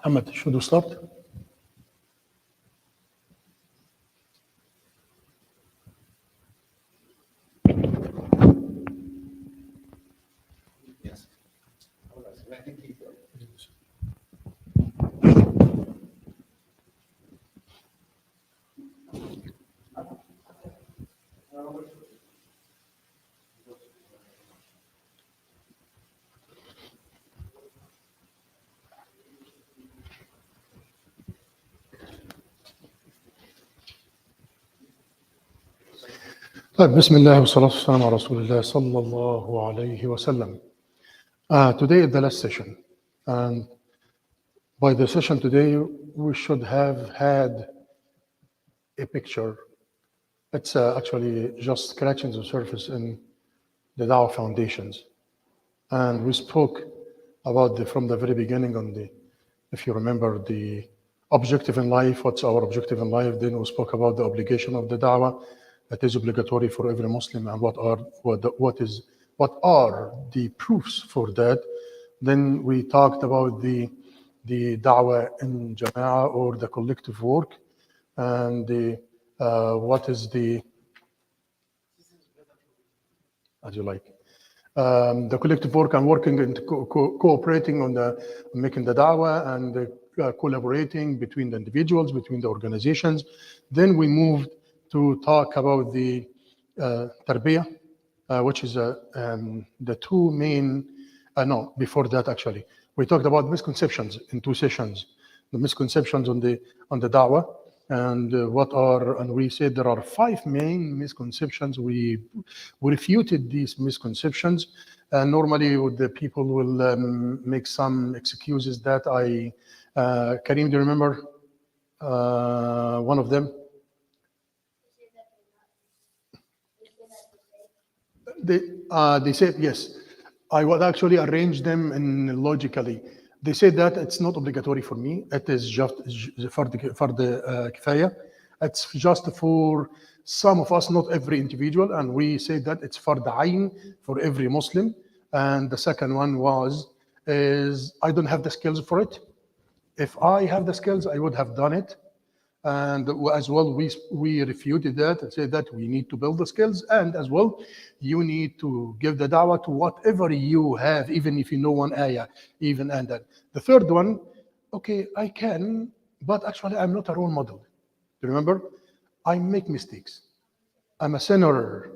Ahmed, should we start? Yes. طيب بسم الله والصلاة والسلام على رسول الله صلى الله عليه وسلم. Today is the last session, and by the session today we should have had a picture. It's actually just scratching the surface in the Dawah foundations, and we spoke about from the very beginning on the, if you remember, the objective in life. What's our objective in life? Then we spoke about the obligation of the Dawah that is obligatory for every Muslim, and what are the proofs for that. Then we talked about the Dawah in Jama'ah, or the collective work, and what is the, as you like, the collective work and working and cooperating on making the Dawah, and collaborating between the individuals, between the organizations. Then we moved to talk about the Tarbiyah, which is the two main, before that actually, we talked about misconceptions in 2 sessions, the misconceptions on the Dawah, and and we said there are 5 main misconceptions. We refuted these misconceptions, and normally the people will make some excuses that Karim, do you remember one of them? They said, yes, I would actually arrange them in logically. They said that it's not obligatory for me. It is just for the kifaya. It's just for some of us, not every individual. And we say that it's fard ayn for every Muslim. And the second one is I don't have the skills for it. If I have the skills, I would have done it. And as well, we refuted that and said that we need to build the skills, and as well, you need to give the Dawah to whatever you have, even if you know one ayah, even. And then the third one, okay, I can, but actually I'm not a role model. Remember, I make mistakes. I'm a sinner.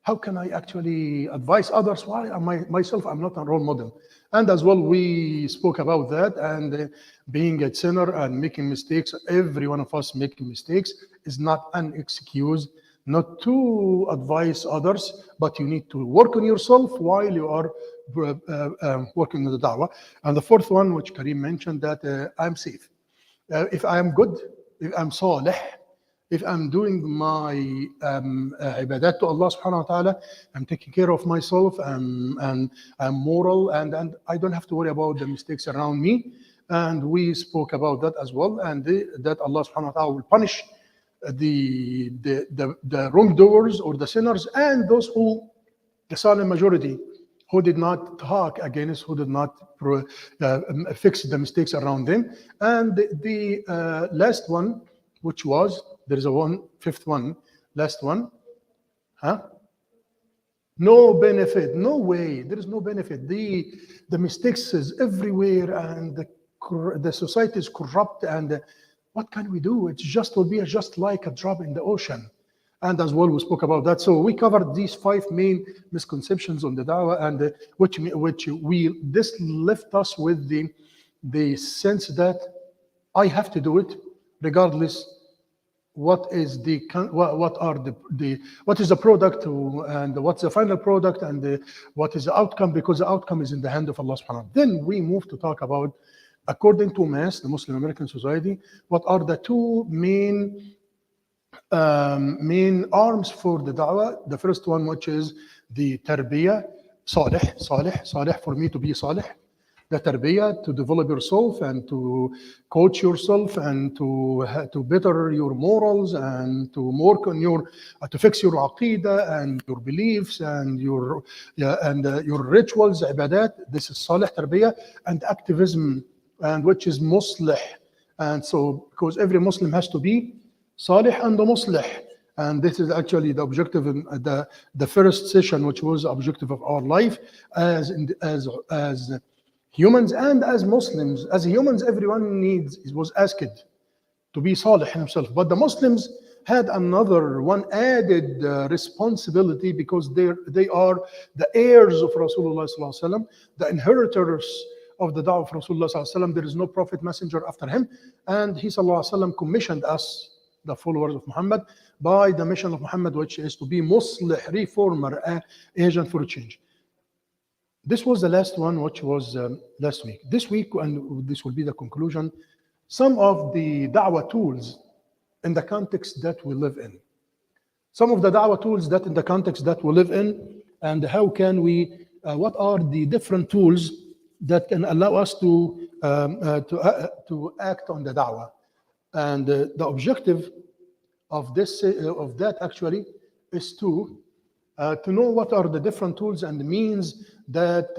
How can I actually advise others? Why am myself? I'm not a role model. And as well, we spoke about that, and being a sinner and making mistakes, every one of us making mistakes is not an excuse not to advise others, but you need to work on yourself while you are working on the Dawah. And the fourth one, which Karim mentioned, that I'm safe. If I am good, if I'm salih, if I'm doing my ibadat to Allah subhanahu wa ta'ala, I'm taking care of myself, and I'm moral, and I don't have to worry about the mistakes around me. And we spoke about that as well, and that Allah subhanahu wa ta'ala will punish the wrongdoers or the sinners, and those who, the silent majority, who did not talk against, who did not fix the mistakes around them. And the last one, which was, there is a fifth one, last one, no benefit, no way, there is no benefit. The mistakes is everywhere, and the society is corrupt, and what can we do? It will be just like a drop in the ocean. And as well, we spoke about that. So we covered these 5 main misconceptions on the Dawah, and this left us with the sense that I have to do it regardless what is the product, and what's the final product, and what is the outcome, because the outcome is in the hand of Allah subhanahu wa ta'ala. Then we move to talk about, according to MAS, the Muslim American Society, what are the 2 main arms for the Dawah. The first one, which is the Tarbiyah, salih, for me to be salih. The Tarbiyah, to develop yourself and to coach yourself, and to better your morals, and to work on to fix your aqidah and your beliefs and your rituals, ibadat. This is salih Tarbiyah. And activism and which is muslih. And so, because every Muslim has to be salih and muslih. And this is actually the objective in the first session, which was the objective of our life as humans and as Muslims. As humans, everyone was asked to be salih himself. But the Muslims had another one added responsibility, because they are the heirs of Rasulullah sallallahu alaihi wasallam, the inheritors of the Dawah of Rasulullah sallallahu alaihi wasallam. There is no prophet messenger after him, and he sallallahu alaihi wasallam commissioned us, the followers of Muhammad, by the mission of Muhammad, which is to be muslih, reformer, agent for change. This was the last one, which was last week. This week, and this will be the conclusion, some of the da'wah tools in the context that we live in. Some of the da'wah tools that in the context that we live in, and how can we, what are the different tools that can allow us to act on the da'wah. And the objective of that actually is to know what are the different tools and means that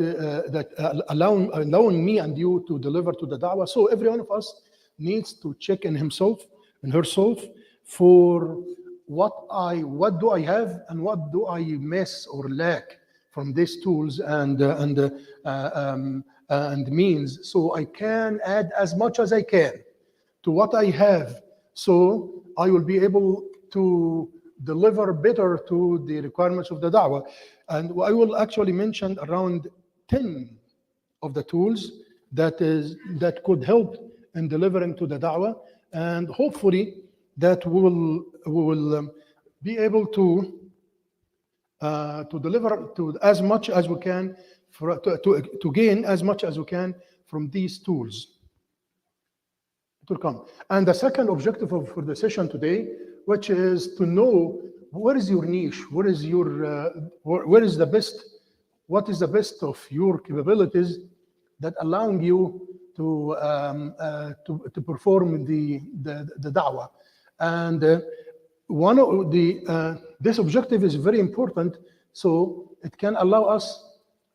allowing me and you to deliver to the da'wah. So every one of us needs to check in himself and herself for what do I have and what do I miss or lack from these tools and means, so I can add as much as I can to what I have, so I will be able to deliver better to the requirements of the da'wah. And I will actually mention around 10 of the tools that could help in delivering to the da'wah, and hopefully that we will be able to deliver to as much as we can, to gain as much as we can from these tools. It will come. And the second objective for the session today, which is to know what is your niche, what is the best, what is the best of your capabilities that allowing you to perform the da'wah. And one of this objective is very important, so it can allow us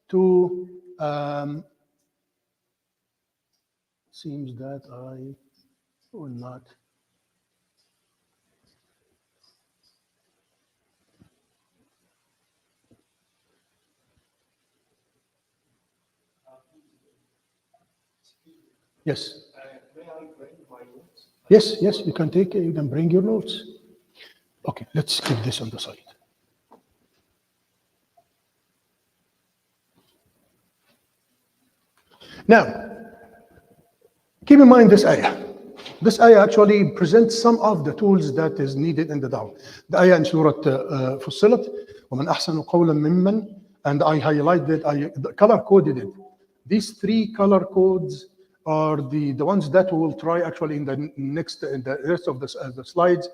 to seems that I will not. Yes. May I bring my notes? Yes, you can bring your notes. Okay, let's keep this on the side. Now, keep in mind this ayah. This ayah actually presents some of the tools that is needed in the da'wah. The ayah in Surah Fussilat, وَمَنْ أَحْسَنُ قَوْلًا مِمَّنْ, and I highlighted, I color coded it. These three color codes are the ones that we will try actually in the rest of the slides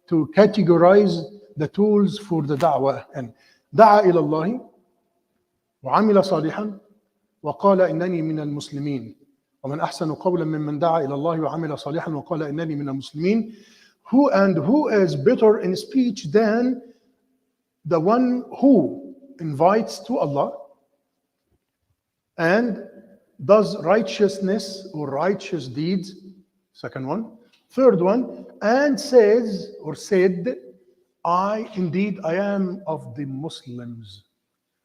to categorize the tools for the da'wah. And دعا إلى الله وعمل صالحا وقال إنني من المسلمين ومن أحسن قولا ممن دعا إلى الله وعمل صالحا وقال إنني من المسلمين. Who is better in speech than the one who invites to Allah and does righteousness or righteous deeds? Second one. Third one, and says or said, I am of the Muslims.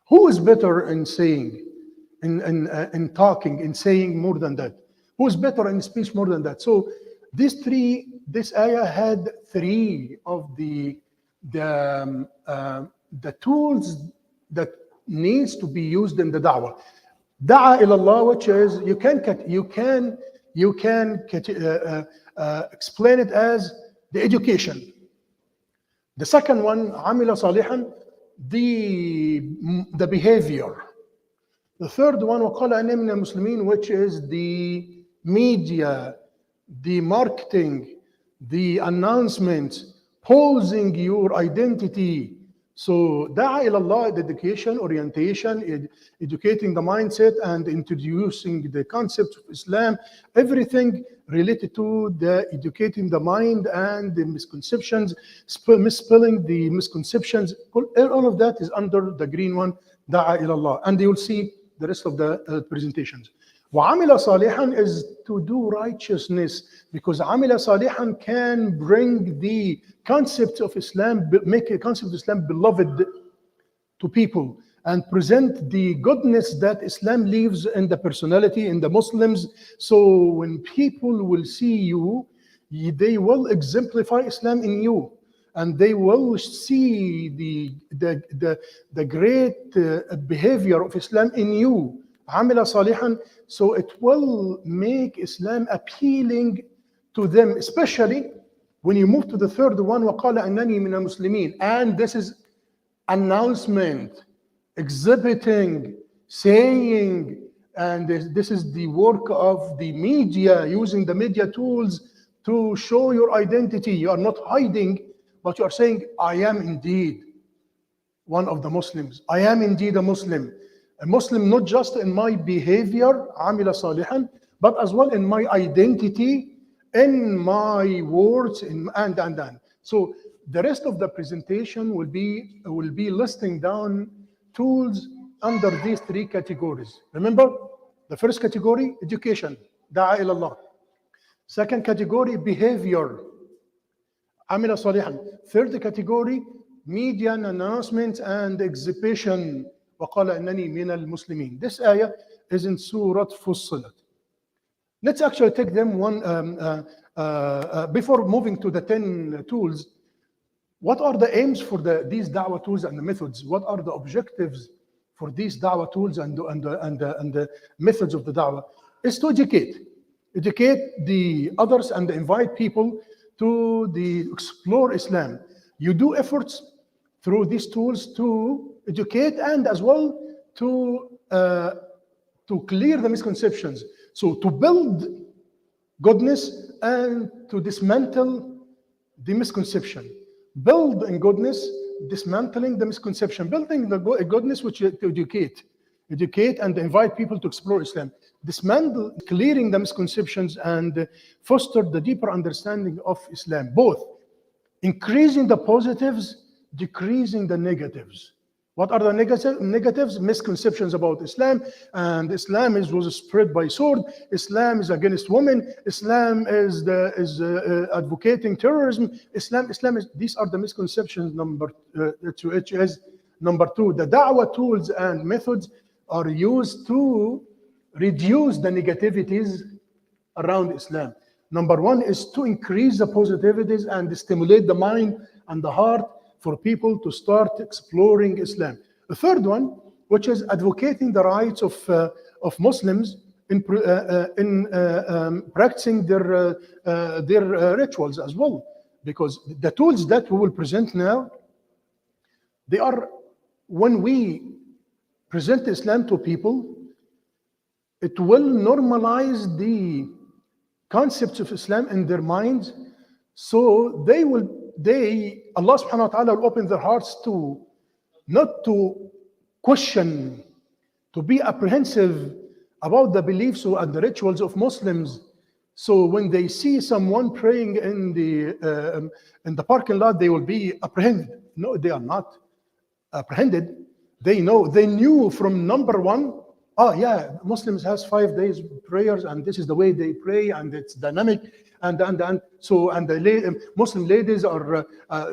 Who is better in saying, in talking, in saying more than that? Who is better in speech more than that? So this ayah had three of the tools that needs to be used in the da'wah. Da'a ila Allah, which is you can explain it as the education. The second one, amila salihan, the behavior. The third one, وَقَالَ أَنَّ مِنَ الْمُسْلِمِينَ, which is the media, the marketing, the announcement, posing your identity. So, da'a ila Allah, dedication, orientation, educating the mindset and introducing the concept of Islam, everything related to the educating the mind and the misconceptions, misspelling the misconceptions, all of that is under the green one, da'a ila Allah. And you will see the rest of the presentations. وعمل صالحا is to do righteousness, because عمل صالحا can bring the concept of Islam, make a concept of Islam beloved to people, and present the goodness that Islam lives in the personality in the Muslims. So when people will see you, they will exemplify Islam in you, and they will see the great behavior of Islam in you. عمل صالحا, so it will make Islam appealing to them, especially when you move to the third one, وقال أنني من المسلمين, and this is announcement, exhibiting, saying, and this is the work of the media, using the media tools to show your identity. You are not hiding, but you are saying, I am indeed one of the Muslims. I am indeed a Muslim. A Muslim not just in my behavior, عامل صالحا, but as well in my identity, in my words, and. So the rest of the presentation will be listing down tools under these three categories. Remember, the first category, education, دعا إلى الله. Second category, behavior, عمل صالحا. Third category, media and announcements and exhibition, وقال إنني من المسلمين. This ayah is in Surah Fussilat. Let's actually take them one, before moving to the 10 tools. What are the aims for these da'wah tools and the methods? What are the objectives for these da'wah tools and the methods of the da'wah? Is to educate the others and invite people to explore Islam. You do efforts through these tools to educate and as well to clear the misconceptions. So to build goodness and to dismantle the misconception. Build in goodness, dismantling the misconception. Building the goodness, which to educate and invite people to explore Islam. Dismantle, clearing the misconceptions and foster the deeper understanding of Islam. Both increasing the positives, decreasing the negatives. What are the negatives? Misconceptions about Islam, and Islam was spread by sword. Islam is against women. Islam is advocating terrorism. Islam is. These are the misconceptions. Number two. The da'wah tools and methods are used to reduce the negativities around Islam. Number one is to increase the positivities and stimulate the mind and the heart for people to start exploring Islam. The third one, which is advocating the rights of Muslims in practicing their rituals as well, because the tools that we will present now, they are, when we present Islam to people, it will normalize the concepts of Islam in their minds, so Allah subhanahu wa ta'ala will open their hearts to not to question, to be apprehensive about the beliefs and the rituals of Muslims. So when they see someone praying in the parking lot, they will be apprehended. No, they are not apprehended. They knew from number one, Muslims has 5 days prayers, and this is the way they pray, and it's dynamic, and the Muslim ladies are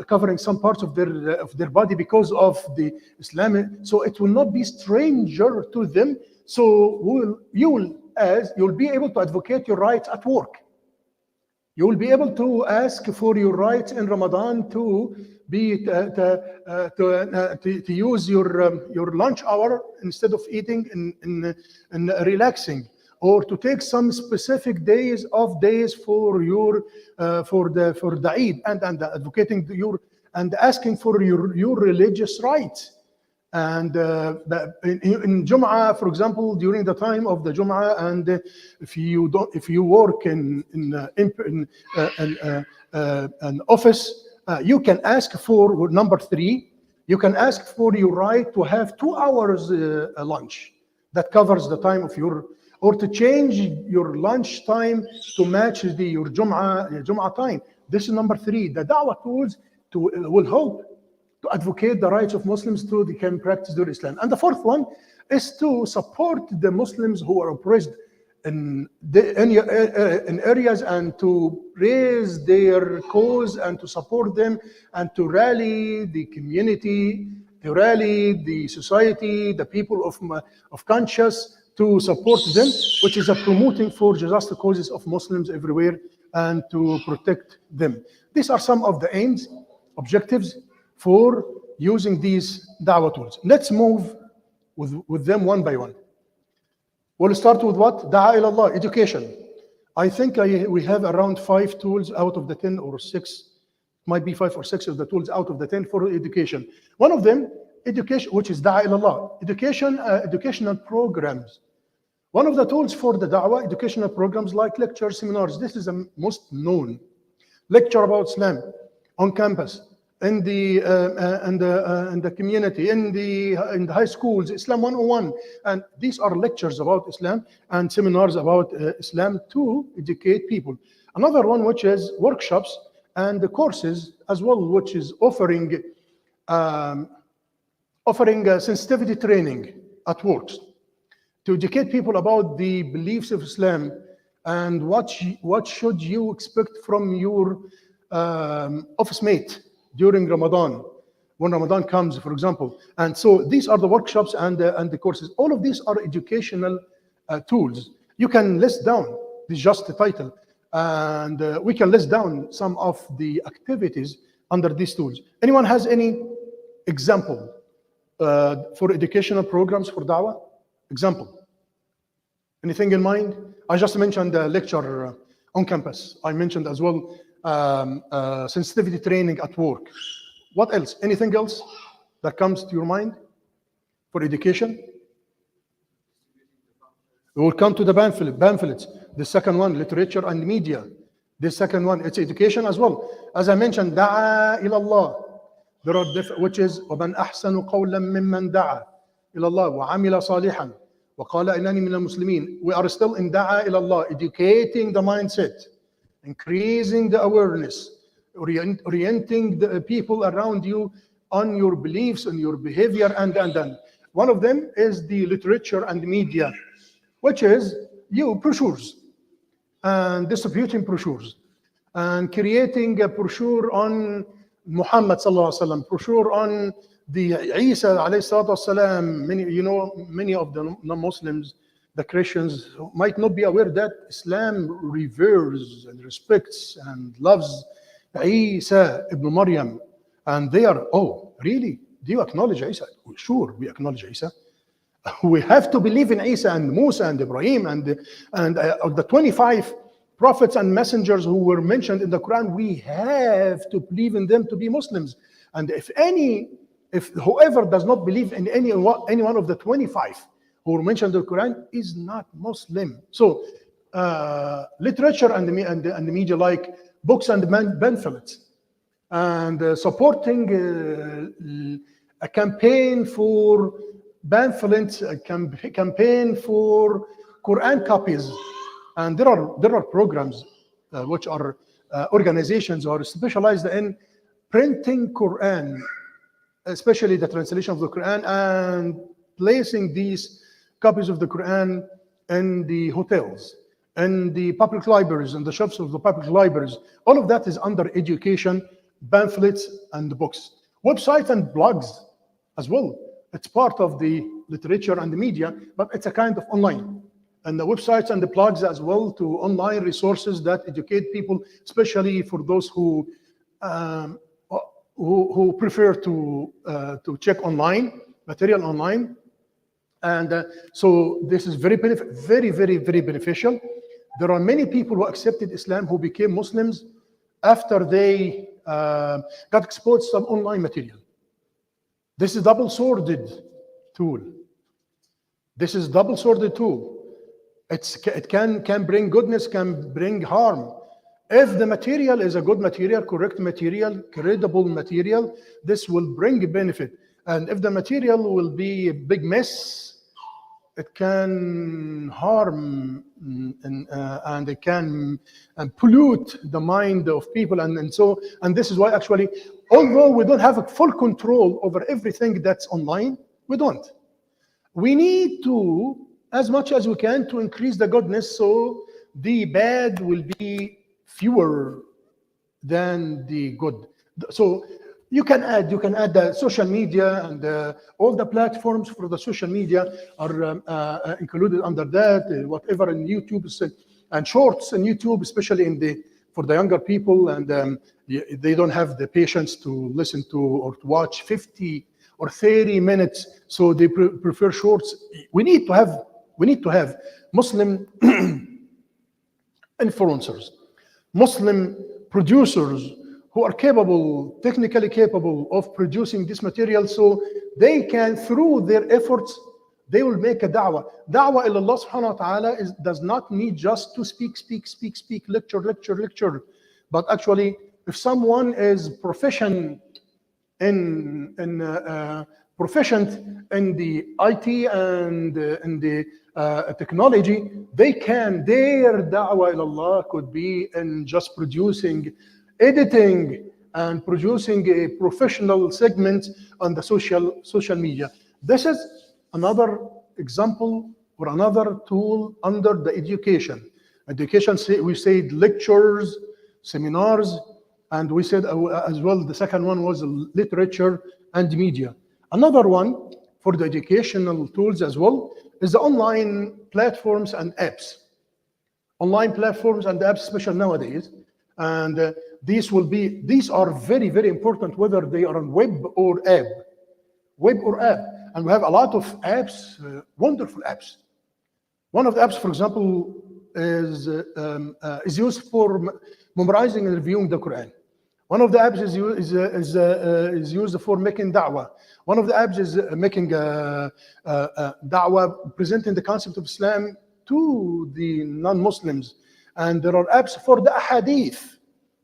covering some parts of their body because of the Islamic. So it will not be stranger to them. So you'll be able to advocate your rights at work. You will be able to ask for your rights in Ramadan to use your lunch hour instead of eating and relaxing, or to take some specific days for the Eid and advocating and asking for your religious rights. And in Jum'ah, for example, during the time of the Jum'ah, and if you work in an office, you can ask for number 3. You can ask for your right to have 2 hours lunch that covers the time of or to change your lunch time to match your Jum'ah time. This is number 3. The da'wah tools will help to advocate the rights of Muslims so they can practice their Islam. And the fourth one is to support the Muslims who are oppressed in areas and to raise their cause and to support them and to rally the community, to rally the society, the people of conscience to support them, which is a promoting for just causes of Muslims everywhere and to protect them. These are some of the aims, objectives for using these da'wah tools. Let's move with them one by one. We'll start with what? Da'a ilallah, education. I think we have around 5 tools out of the 10 or 6, might be 5 or 6 of the tools out of the 10 for education. One of them, education, which is Da'a ilallah, educational programs. One of the tools for the da'wah, educational programs like lectures, seminars. This is the most known. Lecture about Islam on campus, in the community, in the high schools, Islam 101. And these are lectures about Islam and seminars about Islam to educate people. Another one, which is workshops and the courses as well, which is offering sensitivity training at work to educate people about the beliefs of Islam and what should you expect from your office mate during Ramadan, when Ramadan comes, for example. And so these are the workshops and the courses. All of these are educational tools. You can list down, this is just the title, and we can list down some of the activities under these tools. Anyone has any example for educational programs for Dawah? Example. Anything in mind? I just mentioned the lecture on campus. I mentioned as well sensitivity training at work. What else? Anything else that comes to your mind for education? We will come to the pamphlets. The second one, literature and media. The second one, it's education as well. As I mentioned, da'a ilallah. There are which is وَمَنْ أَحْسَنُ قَوْلًا مِمَّنْ دَعَى إِلَى اللَّهِ وَعَمِلَ صَالِحًا وَقَالَ إِنَّنِي مِنَ الْمُسْلِمِينَ. We are still in da'a ilallah, educating the mindset, increasing the awareness, orienting the people around you on your beliefs and your behavior, and. One of them is the literature and media, which is brochures and distributing brochures and creating a brochure on Muhammad sallallahu alaihi wasallam, brochure on the Isa alayhi salatu wasalam. Many of the non-Muslims, the Christians, might not be aware that Islam reveres and respects and loves Isa ibn Maryam. And they are, oh, really? Do you acknowledge Isa? Sure, we acknowledge Isa. We have to believe in Isa and Musa and Ibrahim and the 25 prophets and messengers who were mentioned in the Quran. We have to believe in them to be Muslims. And if whoever does not believe in any one of the 25 who were mentioned in the Quran is not Muslim. So literature and the media, like books and pamphlets, and supporting a campaign for pamphlets, a campaign for Quran copies. And there are programs which are organizations or specialized in printing Quran, especially the translation of the Quran, and placing these copies of the Quran in the hotels, in the public libraries, in the shops of the public libraries. All of that is under education, pamphlets, and books. Websites and blogs as well. It's part of the literature and the media, but it's a kind of online. And the websites and the blogs as well, to online resources that educate people, especially for those who prefer to check online, material online. And so this is very, very, very beneficial. There are many people who accepted Islam who became Muslims after they got exposed to some online material. This is double-sworded tool. This is double-sworded tool. It can bring goodness, can bring harm. If the material is a good material, correct material, credible material, this will bring benefit. And if the material will be a big mess, it can harm and it can pollute the mind of people. And this is why actually, although we don't have a full control over everything that's online, we don't. We need to as much as we can to increase the goodness, so the bad will be fewer than the good. So you can add the social media, and all the platforms for the social media are included under that. Whatever in YouTube and shorts in YouTube, especially in the for the younger people, and they don't have the patience to listen to or to watch 50 or 30 minutes, so they prefer shorts. We need to have Muslim influencers, Muslim producers who are capable, technically capable of producing this material, so they can, through their efforts, they will make a da'wah. Da'wah ila Allah subhanahu wa ta'ala does not need just to speak, lecture. But actually, if someone is proficient in the IT and in the technology, their da'wah ila Allah could be in just producing, editing, and producing a professional segment on the social media. This is another example or another tool under the education. Education, we said lectures, seminars, and we said as well, the second one was literature and media. Another one for the educational tools as well is the online platforms and apps. Online platforms and apps, especially nowadays. And these are very, very important, whether they are on web or app. And we have a lot of apps, wonderful apps. One of the apps, for example, is used for memorizing and reviewing the Quran. One of the apps is used for making da'wah. One of the apps is making da'wah, presenting the concept of Islam to the non-Muslims. And there are apps for the ahadith.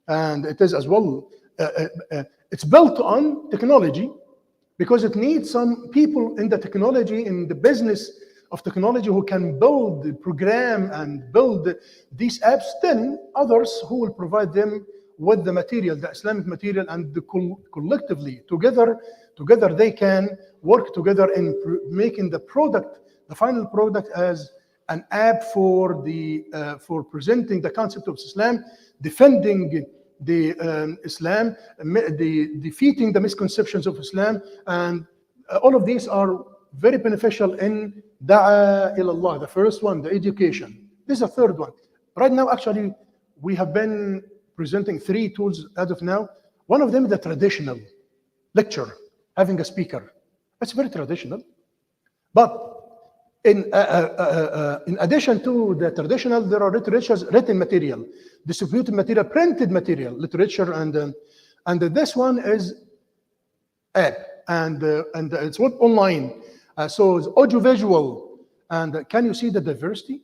And it is as well, it's built on technology, because it needs some people in the technology, in the business of technology, who can build the program and build these apps, then others who will provide them with the material, the Islamic material, and collectively, together they can work together in making the product, the final product, as an app for presenting the concept of Islam, defending the Islam, defeating the misconceptions of Islam, and all of these are very beneficial in Da'ah ilallah. The first one, the education. This is the third one. Right now, actually, we have been presenting 3 tools as of now. One of them is the traditional lecture, having a speaker. That's very traditional. But in addition to the traditional, there are written material, distributed material, printed material, literature, and this one is app, and it's what online. So it's audiovisual. And can you see the diversity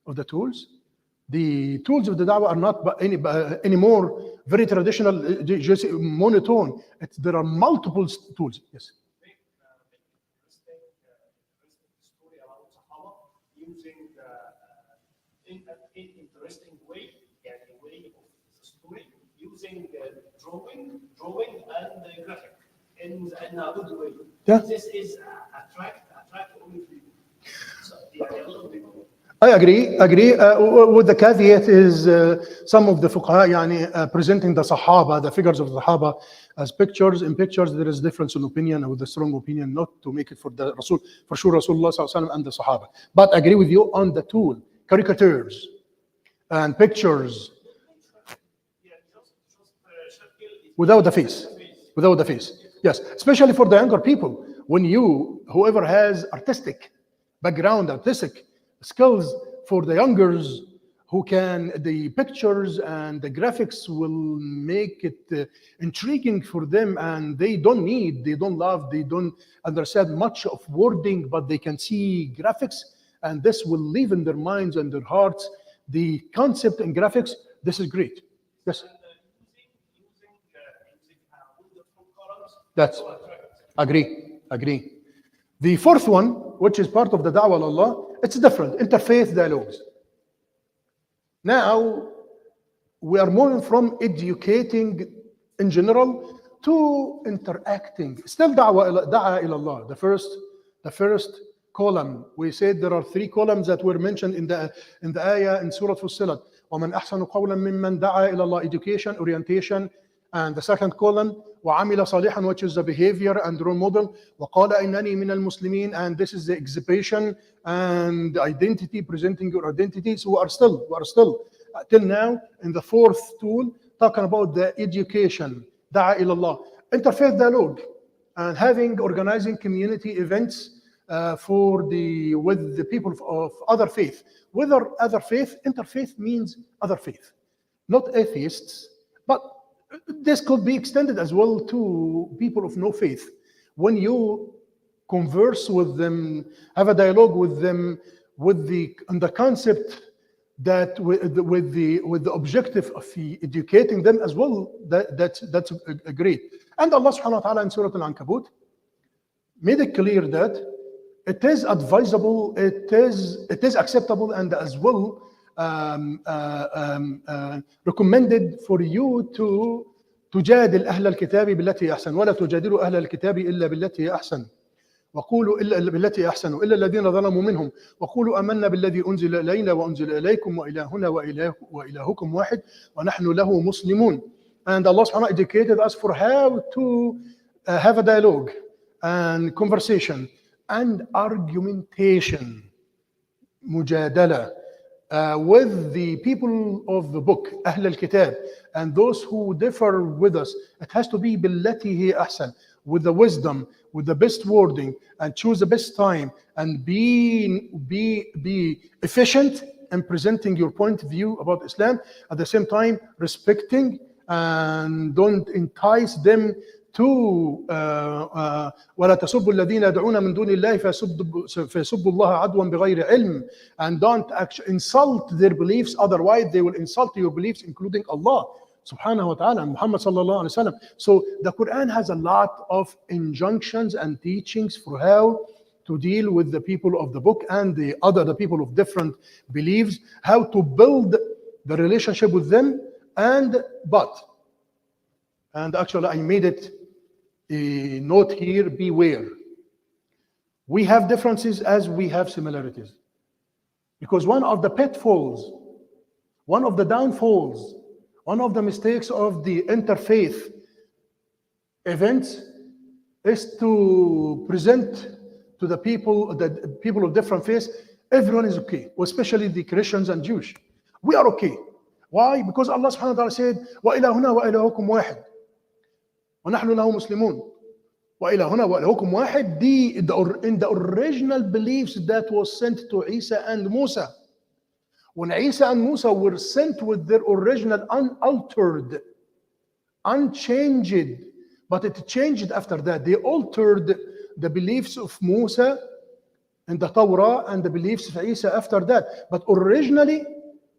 of the tools? The tools of the da'wah are not anymore very traditional, just monotone. There are multiple tools. Yes. Using interesting way, way of the story, using drawing and graphic in a good way. Yeah. This is attract all people. So, I agree. With the caveat is some of the fuqaha presenting the Sahaba, the figures of the Sahaba as pictures. In pictures, there is difference in opinion, with a strong opinion not to make it for the Rasul, for sure Rasulullah sallallahu alaihi wasallam and the Sahaba. But I agree with you on the tool, caricatures and pictures without the face. Yes, especially for the younger people. When whoever has artistic background, artistic skills, for the youngers who can, the pictures and the graphics will make it intriguing for them, and they don't understand much of wording, but they can see graphics, and this will live in their minds and their hearts. The concept in graphics, this is great. Yes. That's agree. The fourth one, which is part of the Da'wah Allah, it's different, interfaith dialogues. Now, we are moving from educating in general to interacting. Still Da'wah ilallah, the first column. We said there are 3 columns that were mentioned in the ayah in Surah Fussilat. وَمَنْ أَحْسَنُ قَوْلًا مِمَّنْ دَعَا إِلَى اللَّهِ, education, orientation. And the second column, وَعَمِلَ صَالِحًا, which is the behavior and role model. وَقَالَ إِنَّنِي مِنَ الْمُسْلِمِينَ, and this is the exhibition and identity, presenting your identity. So we are still till now in the 4th tool, talking about the education, دَعَا إِلَى اللَّهِ, interfaith dialogue, and organizing community events with the people of other faith. Whether other faith, interfaith means other faith, not atheists, but this could be extended as well to people of no faith. When you converse with them, have a dialogue with them, on the concept that with the objective of educating them as well, that's great. And Allah subhanahu wa ta'ala in Surah Al-Ankabut made it clear that it is advisable, it is acceptable, and as well recommended for you to تجادل أهل الكتاب بالتي أحسن ولا تجادلوا أهل الكتاب إلا بالتي أحسن وقولوا إلا بالتي أحسن إلا الذين ظلموا منهم وقولوا آمنا بالذي أنزل إلينا وأنزل إليكم وإلهنا وإلهكم واحد ونحن له مسلمون. And Allah subhanahu wa ta'ala educated us for how to have a dialogue and conversation and argumentation, mujadala, with the people of the book, Ahl al-Kitab, and those who differ with us. It has to be billati hi ahsan, with the wisdom, with the best wording, and choose the best time, and be efficient in presenting your point of view about Islam. At the same time, respecting, and don't entice them to ولا تسبوا الذين يدعون من دون الله فيسبوا الله عدوا بغير علم, and don't actually insult their beliefs, otherwise they will insult your beliefs, including Allah subhanahu wa ta'ala and Muhammad sallallahu alaihi wasallam. So the Quran has a lot of injunctions and teachings for how to deal with the people of the book and the people of different beliefs, how to build the relationship with them. And actually I made it a note here, beware. We have differences as we have similarities. Because one of the pitfalls, one of the downfalls, one of the mistakes of the interfaith events is to present to the people of different faiths, everyone is okay, especially the Christians and Jews. We are okay. Why? Because Allah subhanahu wa ta'ala said, وَإِلَهُنَا وَإِلَهُكُمْ وَاحِدٌ وَنَحْنُ لَهُ مُسْلِمُونَ. وَإِلَهُنَا وَإِلَهُكُمْ وَاحِدٌ, in the original beliefs that was sent to Isa and Musa. When Isa and Musa were sent with their original unaltered, unchanged, but it changed after that. They altered the beliefs of Musa and the Torah and the beliefs of Isa after that. But originally,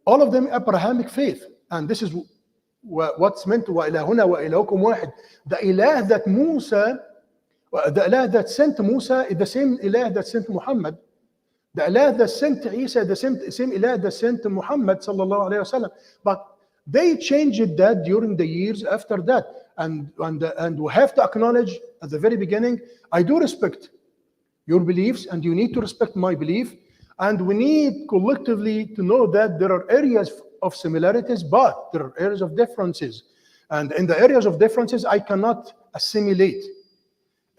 all of them Abrahamic faith. And this is what's meant وَإِلَهُنَا وَإِلَهُكُمْ وَاحِدٌ. The ilah that sent Musa is the same ilah that sent Muhammad. The ilah that sent Isa, the same ilah that sent Muhammad sallallahu alayhi wasallam. But they changed that during the years after that. And we have to acknowledge at the very beginning, I do respect your beliefs and you need to respect my belief. And we need collectively to know that there are areas of similarities, but there are areas of differences. And in the areas of differences, I cannot assimilate.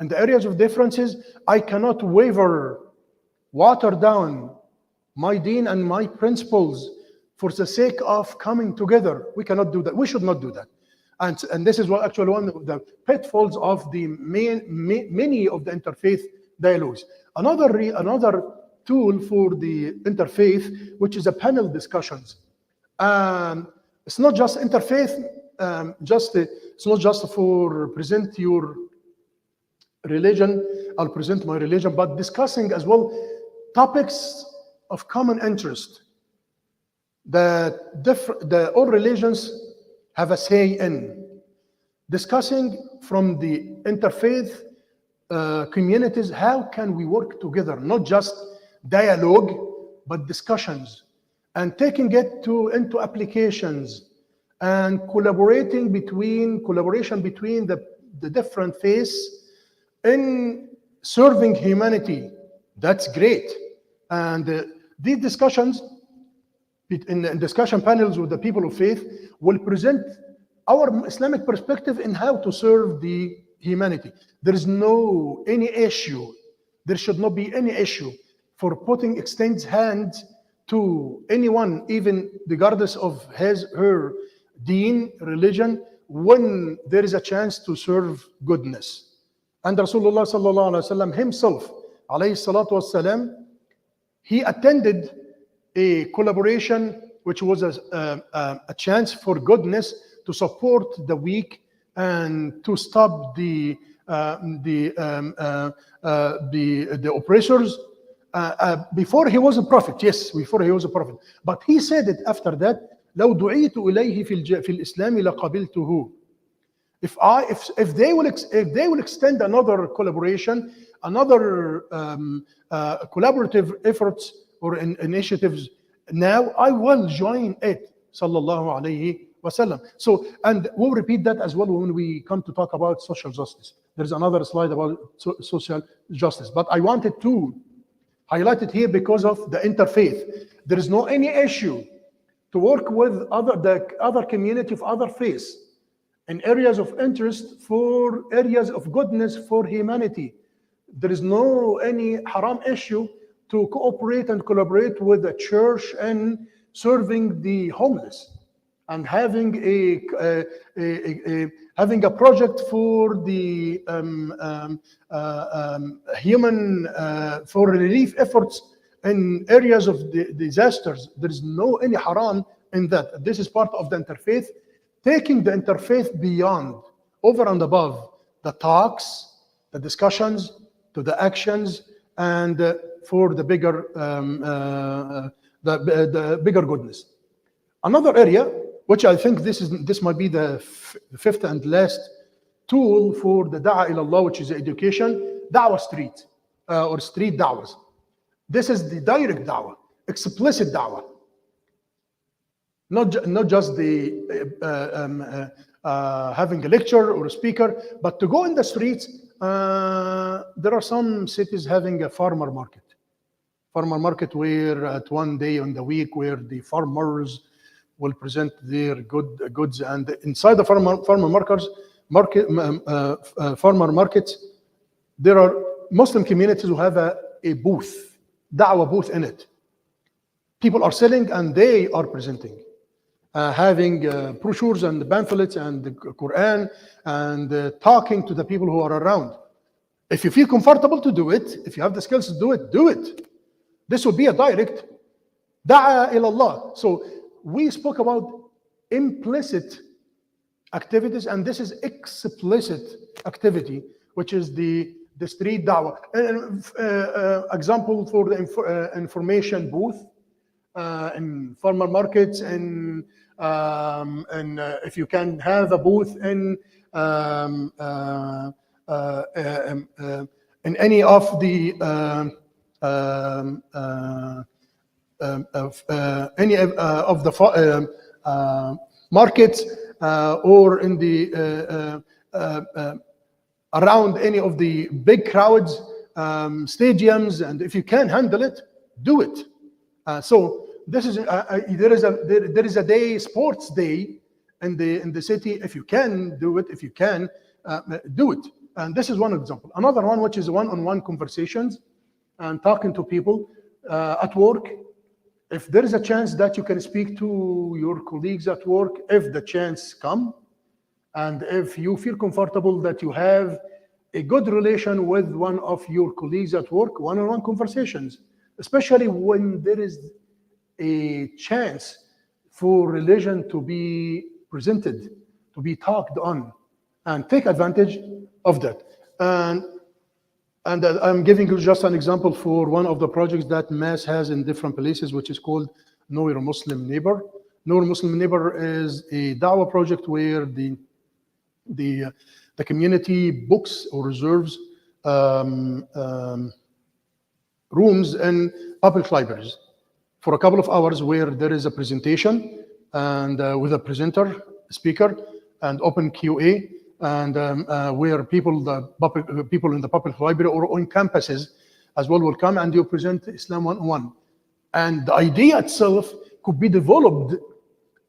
In the areas of differences, I cannot water down my deen and my principles for the sake of coming together. We cannot do that. We should not do that. And this is what actually one of the pitfalls of the many of the interfaith dialogues. Another tool for the interfaith, which is a panel discussions. It's not just interfaith, it's not just for present your religion, I'll present my religion, but discussing as well topics of common interest that all religions have a say in. Discussing from the interfaith communities, how can we work together, not just dialogue, but discussions, and taking it into applications and collaboration between the different faiths in serving humanity, That's great. And these discussions in discussion panels with the people of faith will present our Islamic perspective in how to serve the humanity. There is no any issue. There should not be any issue for putting extends hands to anyone, even regardless of his her deen, religion, when there is a chance to serve goodness. And Rasulullah sallallahu alaihi wasallam himself, alayhi salatu wassalam, he attended a collaboration which was a chance for goodness to support the weak and to stop the oppressors. Before he was a prophet, yes, before he was a prophet, but he said it after that. لو دعيت إليه في الإسلام لقبلته. If they will extend another collaboration, another collaborative efforts or initiatives, now I will join it. Sallallahu alayhi wasallam. So, and we'll repeat that as well when we come to talk about social justice. There's another slide about social justice, but I wanted to highlight it here because of the interfaith. There is no any issue to work with the other community of other faiths in areas of interest for areas of goodness for humanity. There is no any haram issue to cooperate and collaborate with the church and serving the homeless and having a project for the human for relief efforts in areas of the disasters. There is no any haram in that. This is part of the interfaith, taking the interfaith beyond, over and above the talks, the discussions, to the actions, and for the bigger the bigger goodness. Another area, which I think this might be the fifth and last tool for the Da'wah ilallah, which is education, Dawah street or street da'was. This is the direct da'wah, explicit da'wah. Not just the having a lecture or a speaker, but to go in the streets. There are some cities having a farmer market where at one day on the week where the farmers will present their goods, and inside the farmer markets, there are Muslim communities who have a booth, da'wah booth in it. People are selling and they are presenting, having brochures and pamphlets and the Quran and talking to the people who are around. If you feel comfortable to do it, if you have the skills to do it, do it. This would be a direct Da'wah ilallah. So we spoke about implicit activities, and this is explicit activity, which is the street da'wah. Example for the information booth in farmer markets, and if you can have a booth in any of the markets or in the around any of the big crowds, stadiums, and if you can handle it, do it. So this is there is a day, sports day in the city. If you can do it, if you can do it. And this is one example. Another one, which is one-on-one conversations and talking to people at work. If there is a chance that you can speak to your colleagues at work, if the chance come, and if you feel comfortable that you have a good relation with one of your colleagues at work, one-on-one conversations, especially when there is a chance for religion to be presented, to be talked on, and take advantage of that. And I'm giving you just an example for one of the projects that Mass has in different places, which is called Know Your Muslim Neighbor. Know Your Muslim Neighbor is a Dawah project where the community books or reserves rooms in public libraries for a couple of hours, where there is a presentation and with a presenter, speaker, and open QA, and where people in the public library or on campuses as well will come and you present Islam 101. And the idea itself could be developed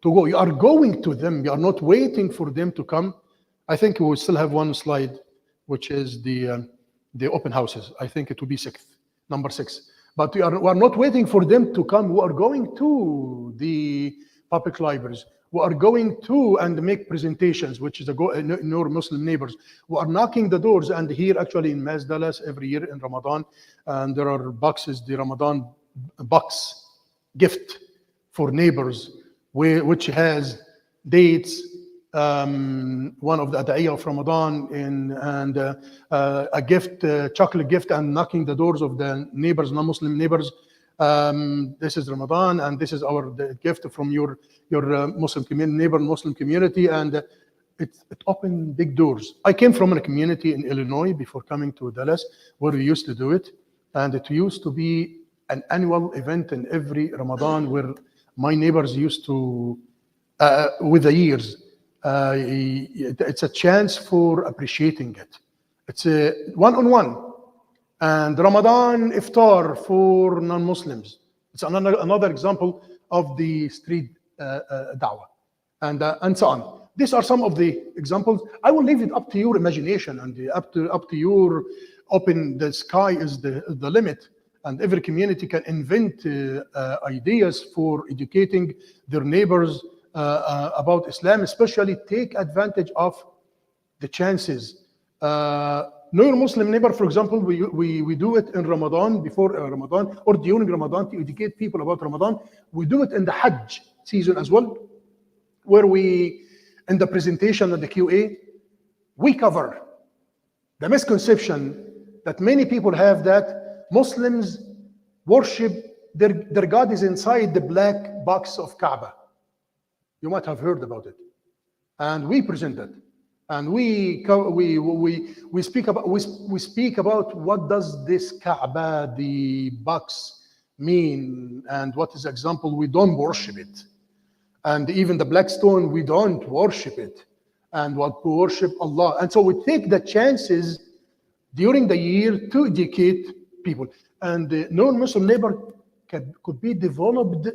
to go. You are going to them. You are not waiting for them to come. I think we will still have one slide, which is the open houses. I think it will be number 6. But we are not waiting for them to come. We are going to the public libraries. We are going to and make presentations, which is in our Muslim neighbors. We are knocking the doors, and here actually in Mas Dallas every year in Ramadan, and there are boxes, the Ramadan box gift for neighbors, which has dates, one of the ada'iyah of Ramadan, and a gift, chocolate gift, and knocking the doors of the neighbors, non-Muslim neighbors. This is Ramadan, and this is the gift from your Muslim community, neighbor Muslim community, and it opened big doors. I came from a community in Illinois before coming to Dallas, where we used to do it, and it used to be an annual event in every Ramadan where my neighbors used to, with the years, it's a chance for appreciating it. It's a one-on-one. And Ramadan iftar for non-Muslims. It's another example of the street dawah, and so on. These are some of the examples. I will leave it up to your imagination and up to your open. The sky is the limit, and every community can invent ideas for educating their neighbors about Islam. Especially take advantage of the chances. Know your Muslim neighbor, for example, we do it in Ramadan, before Ramadan, or during Ramadan to educate people about Ramadan. We do it in the Hajj season as well, where in the presentation and the QA, we cover the misconception that many people have that Muslims worship, their God is inside the black box of Kaaba. You might have heard about it. And we present it. And we speak about what does this Kaaba, the box, mean, and what is the example. We don't worship it, and even the black stone, we don't worship it, and what we worship Allah. And so we take the chances during the year to educate people, and the non-Muslim neighbor could be developed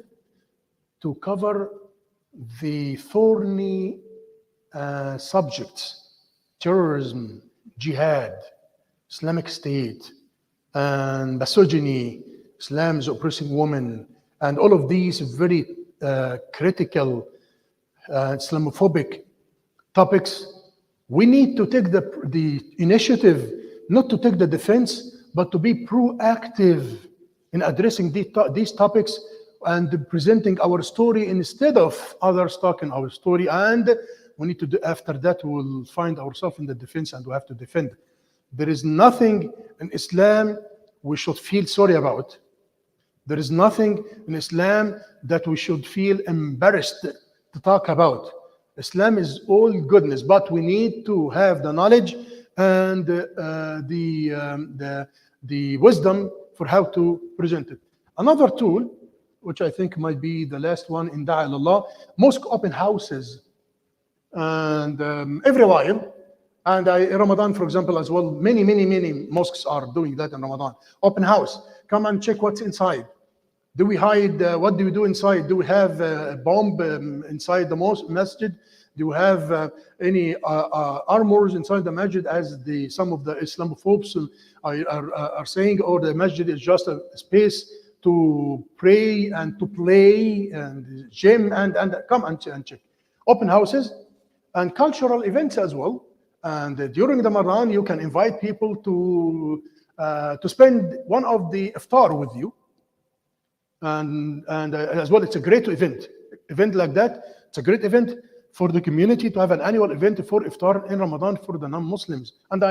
to cover the thorny subjects: terrorism, jihad, Islamic State, and misogyny, Islam's oppressing women, and all of these very critical Islamophobic topics. We need to take the initiative, not to take the defense, but to be proactive in addressing these topics and presenting our story instead of others talking our story. And we need to do, after that, we will find ourselves in the defense and we have to defend. There is nothing in Islam we should feel sorry about. There is nothing in Islam that we should feel embarrassed to talk about. Islam is all goodness, but we need to have the knowledge and the wisdom for how to present it. Another tool, which I think might be the last one in Da'ah ilallah, mosque open houses. And every while, and in Ramadan, for example, as well, many mosques are doing that in Ramadan. Open house, come and check what's inside. Do we hide? What do we do inside? Do we have a bomb inside the masjid? Do we have any armors inside the masjid, as some of the Islamophobes are saying, or the masjid is just a space to pray and to play and gym and come and check. Open houses and cultural events as well. And during the Ramadan, you can invite people to spend one of the iftar with you. And as well, it's a great event like that. It's a great event for the community to have an annual event for iftar in Ramadan for the non-Muslims. And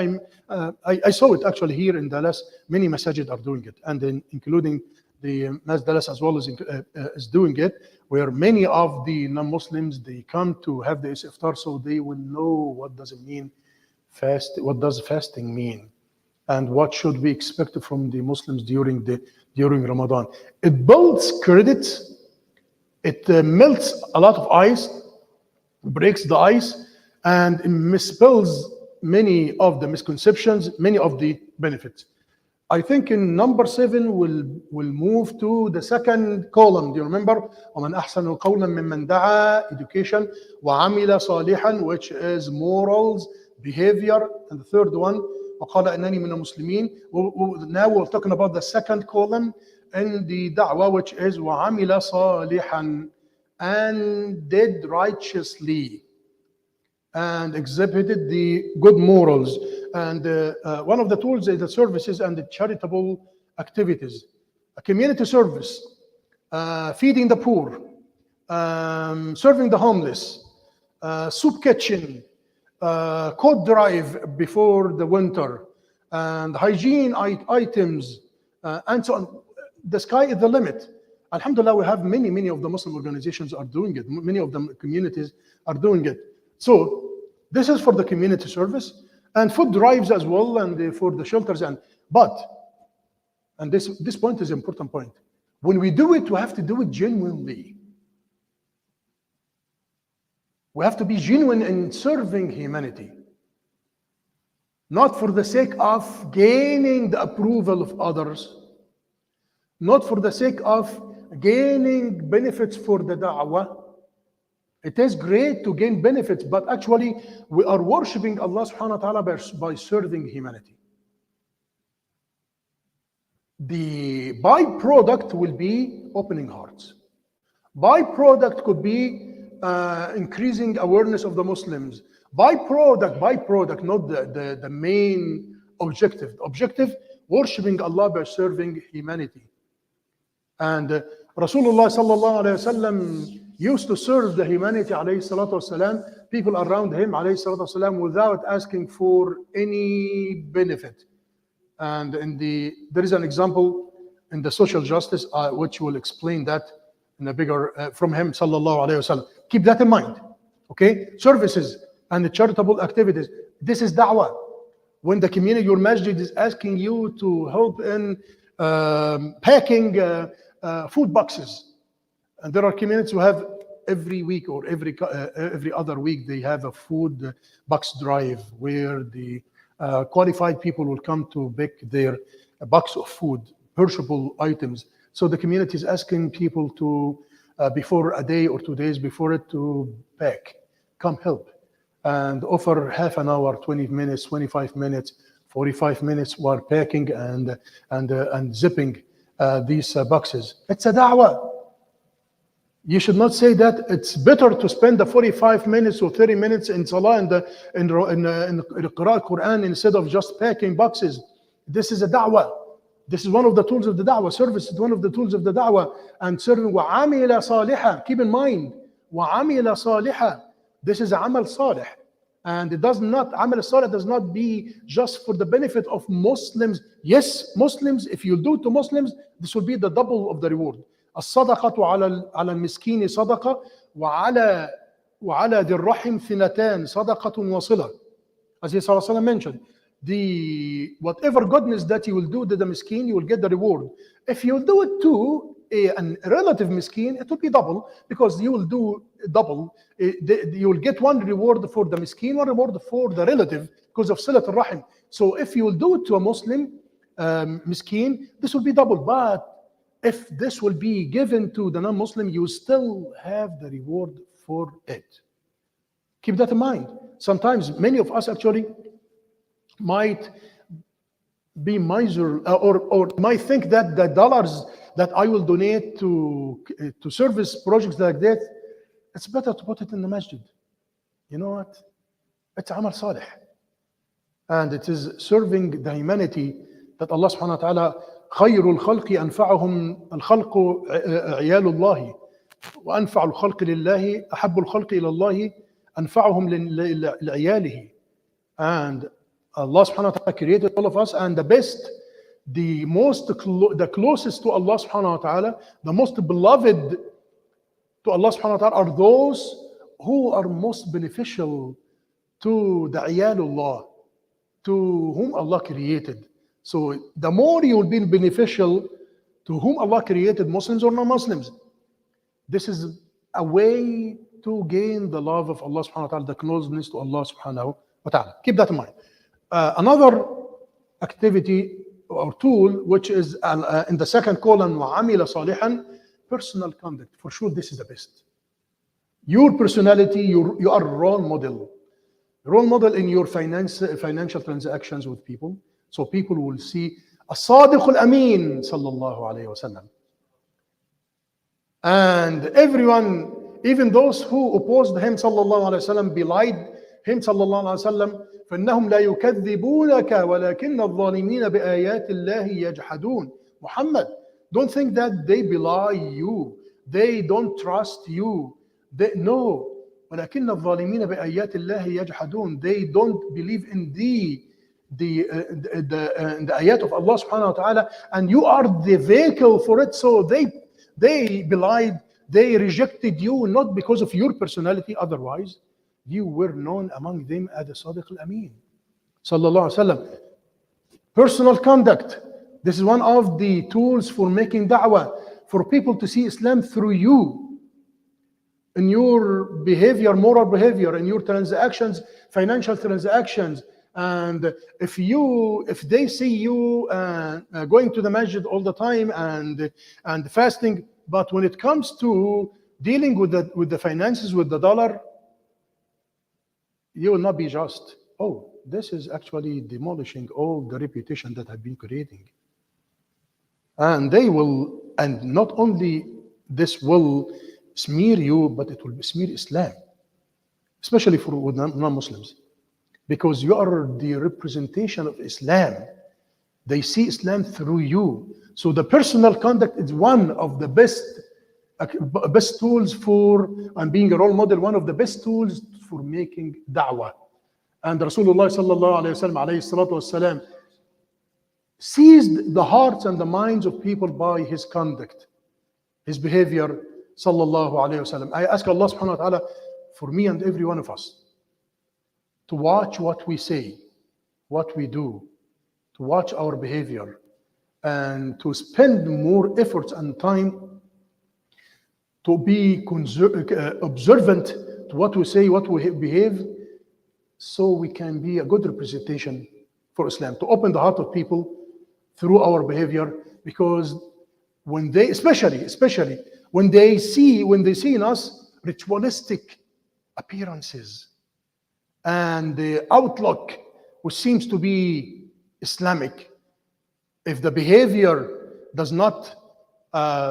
I saw it actually here in Dallas. Many masajid are doing it, and including the Mas Dallas as well is doing it, where many of the non-Muslims, they come to have this iftar, so they will know what does it mean fast, what does fasting mean, and what should we expect from the Muslims during Ramadan. It builds credit, it melts a lot of ice, breaks the ice, and it misspells many of the misconceptions, many of the benefits. I think in number 7 we'll move to the second column. Do you remember? وَمَنْ أَحْسَنُ قَوْلًا مِمَّنْ دَعَا, education, وَعَمِلَ صَالِحًا, which is morals, behavior, and the third one, وَقَالَ إِنَّنِي مِنَ الْمُسْلِمِينَ. Now we're talking about the second column in the da'wah, which is وَعَمِلَ صَالِحًا, and did righteously, and exhibited the good morals. And one of the tools is the services and the charitable activities. A community service, feeding the poor, serving the homeless, soup kitchen, coat drive before the winter, and hygiene items, and so on. The sky is the limit. Alhamdulillah, we have many of the Muslim organizations are doing it. Many of the communities are doing it. So this is for the community service and food drives as well, and for the shelters. And this point is an important point. When we do it, we have to do it genuinely. We have to be genuine in serving humanity, not for the sake of gaining the approval of others, not for the sake of gaining benefits for the da'wah. It is great to gain benefits, but actually we are worshipping Allah subhanahu wa ta'ala by serving humanity. The byproduct will be opening hearts. Byproduct could be increasing awareness of the Muslims. Byproduct, not the main objective. Objective, worshipping Allah by serving humanity. And Rasulullah sallallahu alayhi wasallam used to serve the humanity alayhi salatu wasalam, people around him alayhi salatu wasalam, without asking for any benefit. And there is an example in the social justice which will explain that in a bigger from him sallallahu alayhi wasallam. Keep that in mind. Okay, services and the charitable activities. This is da'wah. When the community, your masjid is asking you to help in packing food boxes, and there are communities who have every week or every other week they have a food box drive where the qualified people will come to pick their box of food, perishable items. So the community is asking people to before a day or 2 days before it to pack, come help, and offer half an hour, 20 minutes, 25 minutes, 45 minutes while packing and zipping these boxes. It's a da'wah. You should not say that it's better to spend the 45 minutes or 30 minutes in salah and in Qur'an Quran instead of just packing boxes. This is a da'wah. This is one of the tools of the da'wah. Service is one of the tools of the da'wah. And serving وَعَمِلَ صَالِحًا. Keep in mind, وَعَمِلَ صَالِحًا. This is amal salih. And it does not, amal salih does not be just for the benefit of Muslims. Yes, Muslims, if you do to Muslims, this will be the double of the reward. الصدقة على المسكين صدقة وعلى ذي الرحم ثنتان صدقة وصلة. As he sallallahu alaihi wasallam mentioned, the whatever goodness that you will do to the miskin, you will get the reward. If you do it to a relative miskin, it will be double, because you will do double. You will get one reward for the miskin, one reward for the relative because of silat al-rahim. So if you will do it to a Muslim miskin, this will be double. But if this will be given to the non-Muslim, you still have the reward for it. Keep that in mind. Sometimes many of us actually might be miser or might think that the dollars that I will donate to service projects like that, it's better to put it in the masjid. You know what? It's amal salih. And it is serving the humanity that Allah subhanahu wa ta'ala خير الخلق أنفعهم الخلق عيال الله وأنفع الخلق لله أحب الخلق إلى الله أنفعهم لعياله. And Allah subhanahu wa ta'ala created all of us, and the best, the closest to Allah subhanahu wa ta'ala, the most beloved to Allah subhanahu wa ta'ala are those who are most beneficial to the عيال to whom Allah created. So the more you will be beneficial to whom Allah created, Muslims or non-Muslims, this is a way to gain the love of Allah subhanahu wa ta'ala, the closeness to Allah subhanahu wa ta'ala. Keep that in mind. Another activity or tool, which is in the second column, وَعَمِلَ صَالِحًا, personal conduct. For sure, this is the best. Your personality, you are a role model. Role model in your financial transactions with people. So people will see الصادق الأمين صلى الله عليه وسلم. And everyone, even those who opposed him صلى الله عليه وسلم, belied him صلى الله عليه وسلم, فإنهم لا يكذبونك ولكن الظالمين بآيات الله يجحدون. Muhammad, don't think that they belie you. They don't trust you. No. ولكن الظالمين بآيات الله يجحدون. They don't believe in the ayat of Allah subhanahu wa ta'ala, and you are the vehicle for it. So they belied, they rejected you, not because of your personality. Otherwise, you were known among them as the Sadiq al-Amin. Sallallahu Alaihi Wasallam. Personal conduct. This is one of the tools for making da'wah, for people to see Islam through you. In your behavior, moral behavior, in your transactions, financial transactions. And if they see you going to the masjid all the time and fasting, but when it comes to dealing with the finances, with the dollar, you will not be just. Oh, this is actually demolishing all the reputation that I've been creating. And they will, and not only this will smear you, but it will smear Islam, especially for non-Muslims, because you are the representation of Islam. They see Islam through you. So the personal conduct is one of the best tools for, and being a role model, one of the best tools for making da'wah. And Rasulullah sallallahu alayhi wa sallam seized the hearts and the minds of people by his conduct, his behavior, sallallahu alayhi wa sallam. I ask Allah subhanahu wa ta'ala for me and every one of us to watch what we say, what we do, to watch our behavior, and to spend more efforts and time to be observant to what we say, what we behave, so we can be a good representation for Islam, to open the heart of people through our behavior. Because when they, especially when they see in us ritualistic appearances and the outlook which seems to be Islamic, if the behavior does not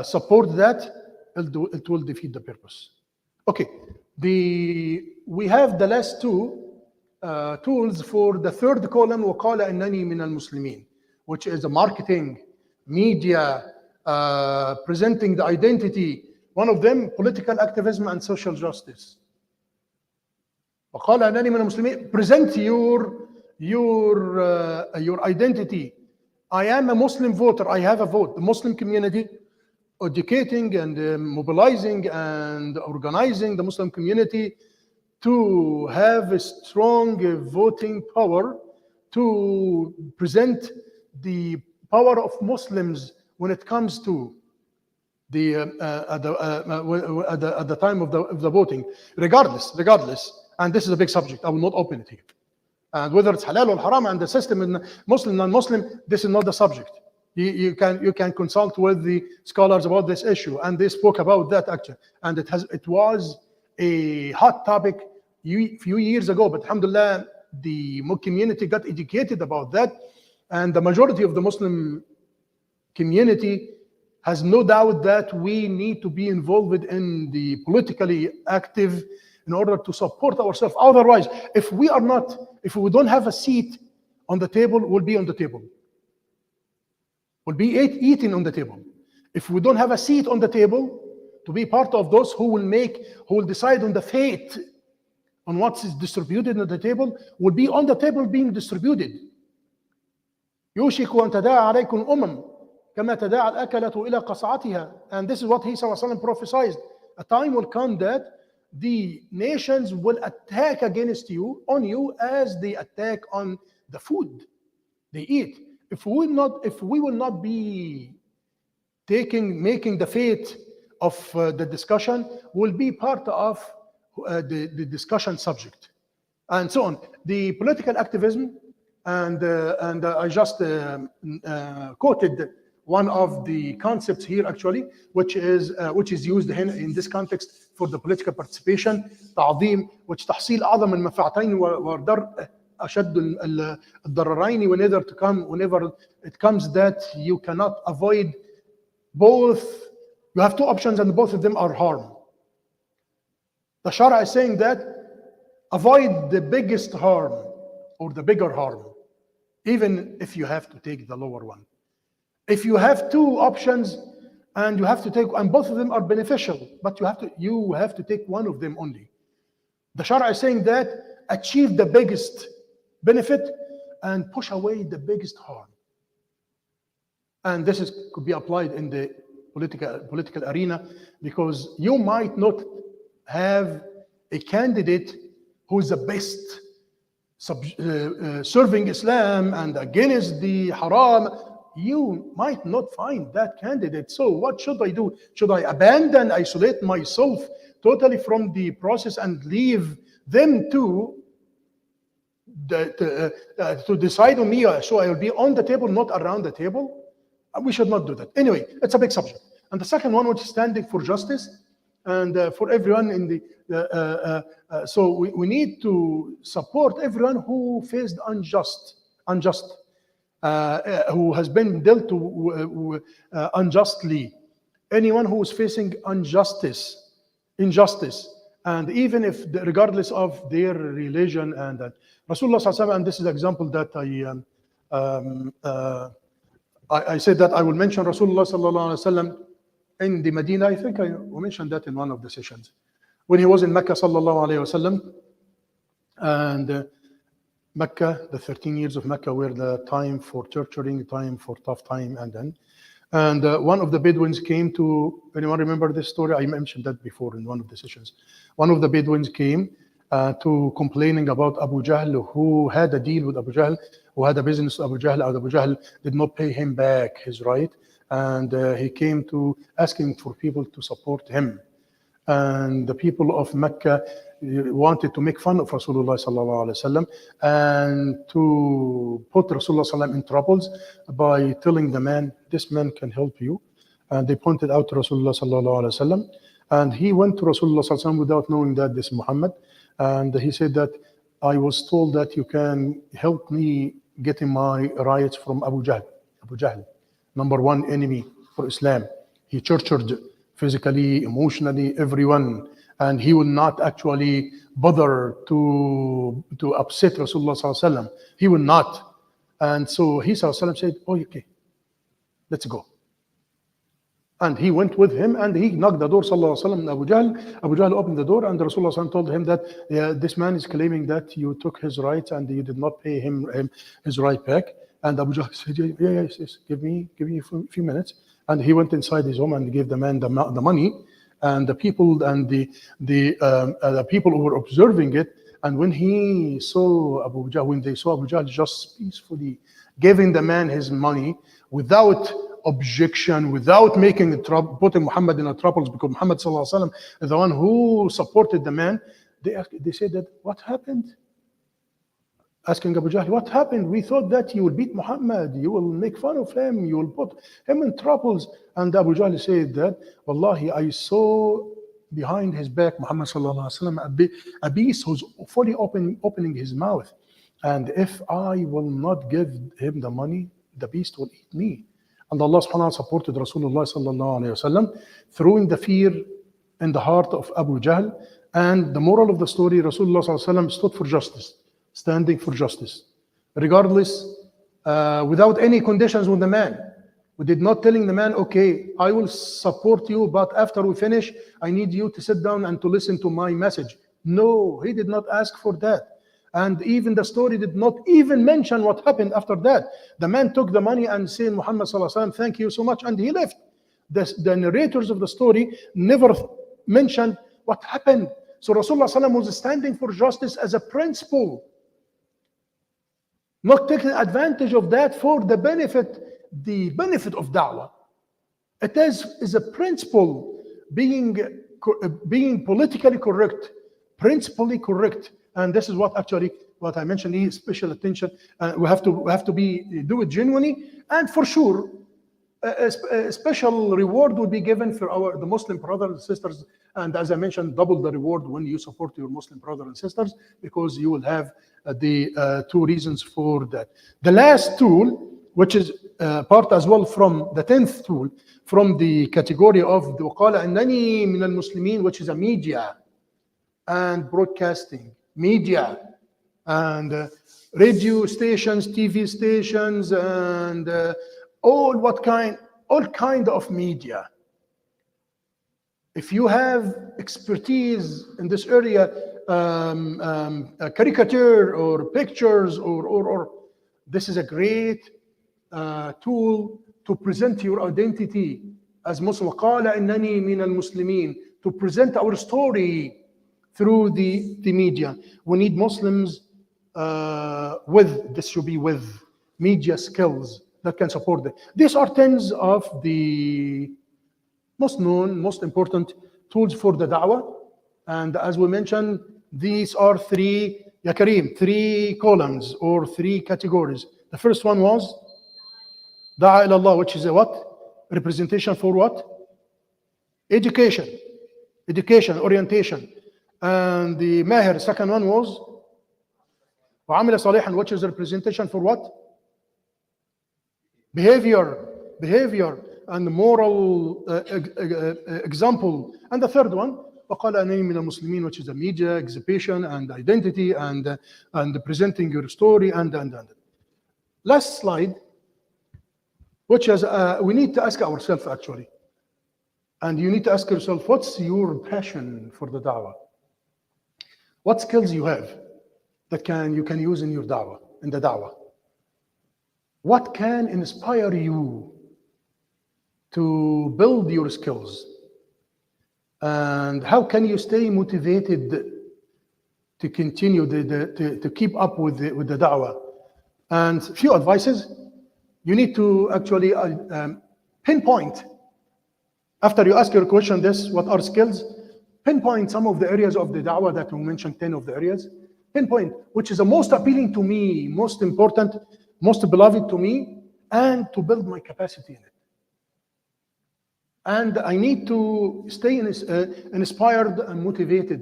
support that, it will defeat the purpose. Okay, we have the last two tools for the third column, وقال إنني من المسلمين, which is the marketing, media, presenting the identity. One of them, political activism and social justice. وقال أنني من المسلمين, present your identity. I am a Muslim voter, I have a vote. The Muslim community, educating and mobilizing and organizing the Muslim community to have a strong voting power, to present the power of Muslims when it comes to at the time of the voting, regardless. And this is a big subject. I will not open it here. And whether it's halal or haram and the system in Muslim, non-Muslim, this is not the subject. You can consult with the scholars about this issue, and they spoke about that actually. And it was a hot topic few years ago, but alhamdulillah, the community got educated about that, and the majority of the Muslim community has no doubt that we need to be involved in the politically active in order to support ourselves. Otherwise, if we don't have a seat on the table, we'll be on the table. We'll be eating on the table. If we don't have a seat on the table to be part of those who will decide on the fate, on what is distributed on the table, will be on the table being distributed. يوشك أن تداعى عليكم كما تداعى الأكلة إلى قصعتها. And this is what he ﷺ prophesied. A time will come that the nations will attack against you, on you, as they attack on the food they eat. If we will not be making the fate of the discussion, will be part of the discussion subject, and so on. The political activism And I just quoted one of the concepts here actually, which is used in this context for the political participation. تعظيم وتحصيل أعظم المنفعتين ودرء أشد الضررين whenever it comes that you cannot avoid both. You have two options and both of them are harm. The Shariah is saying that avoid the biggest harm or the bigger harm, even if you have to take the lower one. If you have two options and you have to take, and both of them are beneficial, but you have to take one of them only. The Shariah is saying that achieve the biggest benefit and push away the biggest harm. And this could be applied in the political arena, because you might not have a candidate who is the best serving Islam and against the haram. You might not find that candidate. So what should I do? Should I isolate myself totally from the process and leave them to decide on me? So I will be on the table, not around the table. We should not do that. Anyway, it's a big subject. And the second one, which is standing for justice and for everyone in the. So we need to support everyone who faced unjust, who has been dealt to unjustly. Anyone who is facing injustice, and even if regardless of their religion, and that Rasulullah sallallahu alaihi wasallam, and this is an example that I said that I will mention Rasulullah sallallahu alaihi wasallam in the Medina. I think I mentioned that in one of the sessions when he was in Mecca sallallahu alaihi wasallam, and Mecca, the 13 years of Mecca were the time for torturing, time for tough time, and one of the Bedouins came to. Anyone remember this story? I mentioned that before in one of the sessions. One of the Bedouins came to complaining about Abu Jahl, who had a deal with Abu Jahl, who had a business with Abu Jahl, and Abu Jahl did not pay him back his right, and he came to asking for people to support him. And the people of Mecca wanted to make fun of Rasulullah sallallahu alaihi wasallam and to put Rasulullah sallallahu in troubles by telling the man, this man can help you. And they pointed out to Rasulullah sallallahu alaihi wasallam, and he went to Rasulullah sallallahu alaihi wasallam without knowing that this is Muhammad, and he said that I was told that you can help me getting my rights from Abu Jahl. Abu Jahl, number one enemy for Islam. He tortured physically, emotionally, everyone, and he will not actually bother to upset Rasulullah sallallahu alaihi wasallam. He will not. And so he sallallahu alaihi wasallam said, oh, okay, let's go. And he went with him and he knocked the door, sallallahu alaihi wasallam, Abu Jahl. Abu Jahl opened the door, and the Rasulullah sallallahu alaihi wasallam told him that this man is claiming that you took his rights and you did not pay him his right back. And Abu Jahl said, yes, give me a few minutes. And he went inside his home and gave the man the money. And the people the people who were observing it, and when they saw Abu Jahl just peacefully giving the man his money without objection, without making putting Muhammad in a troubles, because Muhammad sallallahu alaihi wasallam is the one who supported the man. They said that, what happened? Asking Abu Jahl, what happened? We thought that you will beat Muhammad, you will make fun of him, you will put him in troubles. And Abu Jahl said that, Wallahi, I saw behind his back Muhammad sallallahu alaihi wasallam a beast who's fully opening his mouth. And if I will not give him the money, the beast will eat me. And Allah subhanahu wa ta'ala supported Rasulullah sallallahu alaihi wasallam, throwing the fear in the heart of Abu Jahl. And the moral of the story, Rasulullah sallallahu alaihi wasallam stood for justice. Standing for justice, regardless, without any conditions with the man. We did not telling the man, okay, I will support you, but after we finish, I need you to sit down and to listen to my message. No, he did not ask for that. And even the story did not even mention what happened after that. The man took the money and said, Muhammad sallallahu alaihi wasallam, thank you so much, and he left. The narrators of the story never mentioned what happened. So Rasulullah sallallahu alaihi wasallam was standing for justice as a principle, not taking advantage of that for the benefit of da'wah. It is a principle, being politically correct, principally correct. And this is what actually what I mentioned here, special attention. We have to do it genuinely, and for sure, a special reward will be given for the Muslim brothers and sisters. And as I mentioned, double the reward when you support your Muslim brothers and sisters, because you will have the two reasons for that. The last tool, which is part as well from the 10th tool, from the category of the وقال أنني من المسلمين, which is a media and broadcasting, media and radio stations, TV stations, and all kind of media. If you have expertise in this area, a caricature or pictures, or this is a great tool to present your identity as Muslim. قال إنني من المسلمين, to present our story through the media. We need Muslims this should be with media skills that can support them. These are 10 of the most known, most important tools for the da'wah. And as we mentioned, these are three columns or three categories. The first one was Da'a ila Allah, which is a what? Representation for what? Education, orientation. And the Mahir, second one was وعمل صالحا, which is a representation for what? Behavior and moral example. And the third one, وقال أنني من المسلمين, which is a media, exhibition and identity and presenting your story and. Last slide, which is we need to ask ourselves actually, and you need to ask yourself, what's your passion for the da'wah? What skills you have that you can use in your da'wah, in the da'wah? What can inspire you to build your skills? And how can you stay motivated to continue to keep up with the da'wah? And a few advices. You need to actually pinpoint, after you ask your question, what are skills? Pinpoint some of the areas of the da'wah that we mentioned, 10 of the areas. Pinpoint which is the most appealing to me, most important, most beloved to me, and to build my capacity in it. And I need to stay inspired and motivated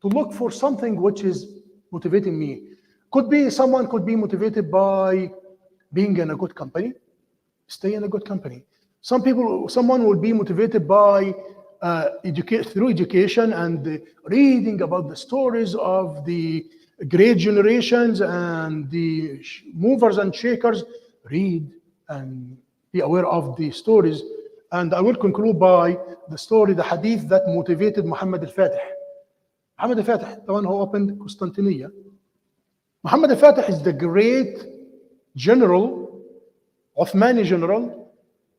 to look for something which is motivating me. Someone could be motivated by being in a good company. Stay in a good company. Someone will be motivated by through education and reading about the stories of the great generations and the movers and shakers. Read and be aware of the stories. And I will conclude by the hadith that motivated Muhammad al-Fatih. Muhammad al-Fatih, the one who opened Constantinople. Muhammad al-Fatih is the great general, Uthmani general,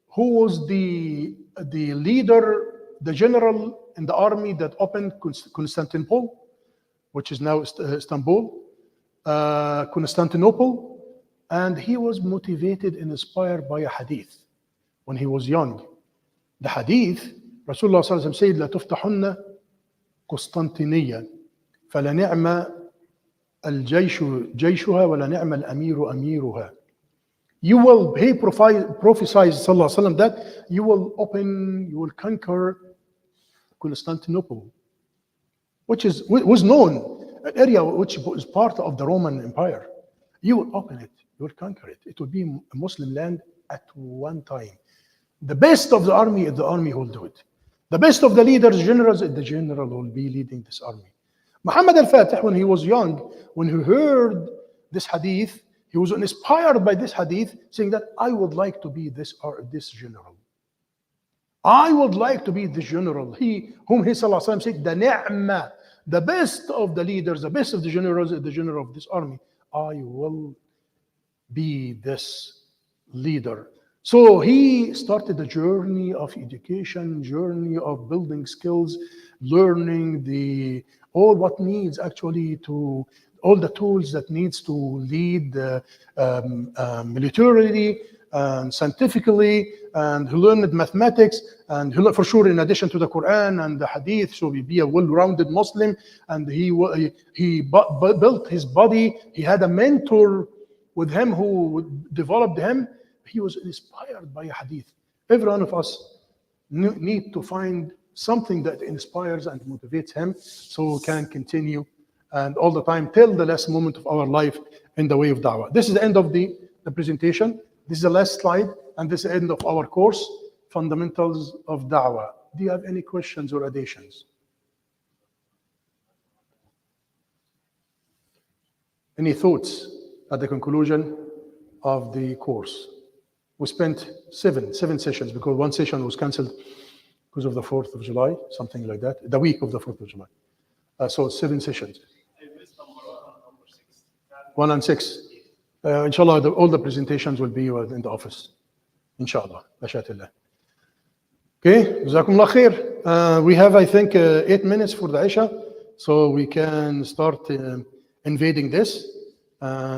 who was the leader, the general in the army that opened Constantinople, which is now Istanbul, Constantinople, and he was motivated and inspired by a hadith when he was young. The hadith, Rasulullah sallallahu alaihi wasallam said, "La tuftahunna Constantiniya, fala ni'ma al-jayshu jayshuha, wa la ni'ma al-amiru amiruha." He prophesied sallallahu alaihi wasallam that you will conquer Constantinople, which was known, an area which was part of the Roman Empire. You will open it, you will conquer it. It will be a Muslim land at one time. The best of the army will do it. The best of the leaders, generals, the general will be leading this army. Muhammad al-Fatih, when he was young, when he heard this hadith, he was inspired by this hadith, saying that I would like to be this general. I would like to be the general. Whom he sallallahu alaihi wasallam said, the ni'mah, the best of the leaders, the best of the generals, the general of this army. I will be this leader. So he started a journey of education, journey of building skills, learning all what needs actually to, all the tools that needs to lead militarily, scientifically, and he learned mathematics, and he learned, for sure, in addition to the Quran and the Hadith, so he be a well-rounded Muslim. And he built his body. He had a mentor with him who developed him. He was inspired by a Hadith. Every one of us need to find something that inspires and motivates him, so we can continue and all the time till the last moment of our life in the way of Dawah. This is the end of the presentation. This is the last slide, and this is the end of our course, Fundamentals of Dawah. Do you have any questions or additions? Any thoughts at the conclusion of the course? We spent seven sessions, because one session was cancelled because of the 4th of July, something like that, the week of the 4th of July. So 7 sessions. I missed number 6. 1 and 6. Inshallah, all the presentations will be in the office. Inshallah. Mashallah. Okay, Jazakumullah khair. We have, I think, 8 minutes for the Isha, so we can start invading this.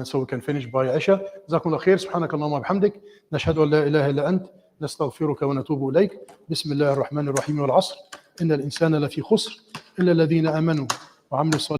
So we can finish by Isha. Jazakumullah khair. Subhanak Allahumma bihamdik. Nashhadu an la ilaha illa ant. نستغفرك ونتوب إليك. بسم الله الرحمن الرحيم والعصر إن الإنسان لفي خسر إلا الذين آمنوا وعملوا الصالحات